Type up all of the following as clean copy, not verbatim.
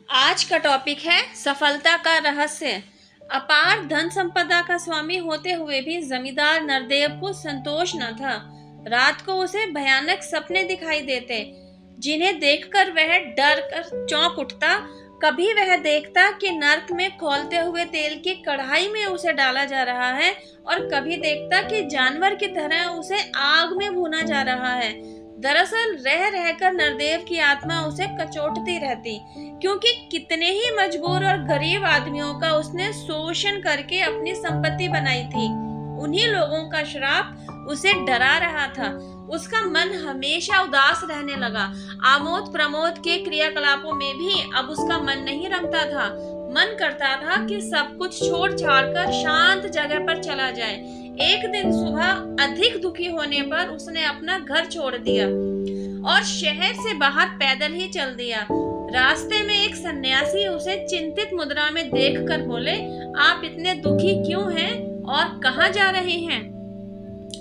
आज का टॉपिक है सफलता का रहस्य। अपार धन संपदा का स्वामी होते हुए भी जमींदार नरदेव को संतोष न था। रात को उसे भयानक सपने दिखाई देते, जिन्हें देखकर वह डर कर चौंक उठता। कभी वह देखता कि नर्क में खौलते हुए तेल की कढ़ाई में उसे डाला जा रहा है, और कभी देखता कि जानवर की तरह उसे आग में भूना जा रहा है। दरअसल रह रहकर नरदेव की आत्मा उसे कचोटती रहती, क्योंकि कितने ही मजबूर और गरीब आदमियों का उसने शोषण करके अपनी संपत्ति बनाई थी। उन्हीं लोगों का श्राप उसे डरा रहा था। उसका मन हमेशा उदास रहने लगा। आमोद प्रमोद के क्रियाकलापों में भी अब उसका मन नहीं रमता था। मन करता था कि सब कुछ छोड़ छाड़ कर शांत जगह पर चला जाए। एक दिन सुबह अधिक दुखी होने पर उसने अपना घर छोड़ दिया और शहर से बाहर पैदल ही चल दिया। रास्ते में एक सन्यासी उसे चिंतित मुद्रा में देखकर बोले, आप इतने दुखी क्यों हैं और कहाँ जा रहे हैं?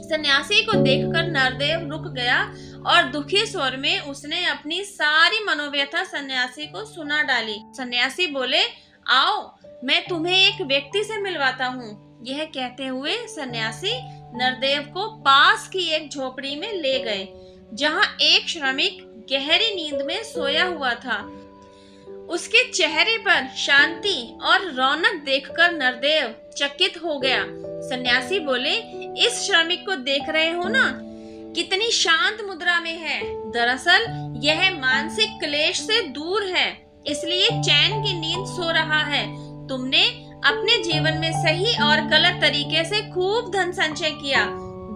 सन्यासी को देखकर नरदेव रुक गया और दुखी स्वर में उसने अपनी सारी मनोव्यथा सन्यासी को सुना डाली। सन्यासी बोले, आओ मैं तुम्हें एक व्यक्ति से मिलवाता हूँ। यह कहते हुए सन्यासी नरदेव को पास की एक झोपड़ी में ले गए, जहाँ एक श्रमिक गहरी नींद में सोया हुआ था। उसके चेहरे पर शांति और रौनक देखकर नरदेव चकित हो गया। सन्यासी बोले, इस श्रमिक को देख रहे हो ना, कितनी शांत मुद्रा में है। दरअसल यह मानसिक क्लेश से दूर है, इसलिए चैन की नींद सो रहा है। तुमने अपने जीवन में सही और गलत तरीके से खूब धन संचय किया।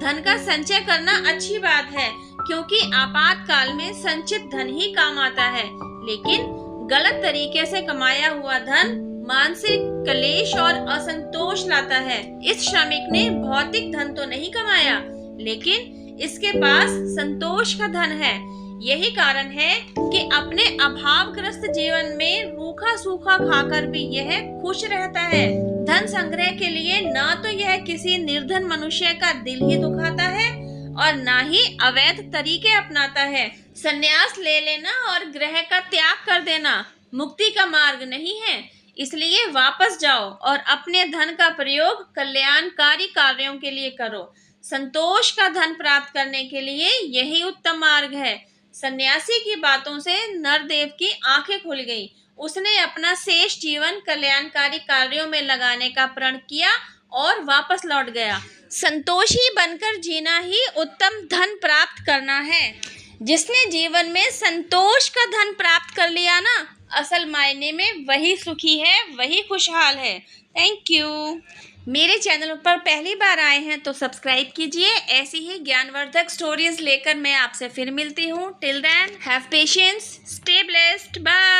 धन का संचय करना अच्छी बात है, क्योंकि आपातकाल में संचित धन ही काम आता है। लेकिन गलत तरीके से कमाया हुआ धन मानसिक क्लेश और असंतोष लाता है। इस श्रमिक ने भौतिक धन तो नहीं कमाया, लेकिन इसके पास संतोष का धन है। यही कारण है कि अपने अभावग्रस्त जीवन में रूखा सूखा खाकर भी यह खुश रहता है। धन संग्रह के लिए न तो यह किसी निर्धन मनुष्य का दिल ही दुखाता है और न ही अवैध तरीके अपनाता है। संन्यास ले लेना और ग्रह का त्याग कर देना मुक्ति का मार्ग नहीं है। इसलिए वापस जाओ और अपने धन का प्रयोग कल्याणकारी कार्यों के लिए करो। संतोष का धन प्राप्त करने के लिए यही उत्तम मार्ग है। सन्यासी की बातों से नरदेव की आंखें खुल गईं। उसने अपना शेष जीवन कल्याणकारी कार्यों में लगाने का प्रण किया और वापस लौट गया। संतोषी बनकर जीना ही उत्तम धन प्राप्त करना है। जिसने जीवन में संतोष का धन प्राप्त कर लिया ना, असल मायने में वही सुखी है, वही खुशहाल है। Thank you. मेरे चैनल पर पहली बार आए हैं तो सब्सक्राइब कीजिए। ऐसी ही ज्ञानवर्धक स्टोरीज लेकर मैं आपसे फिर मिलती हूँ। Till then have patience, stay blessed, bye.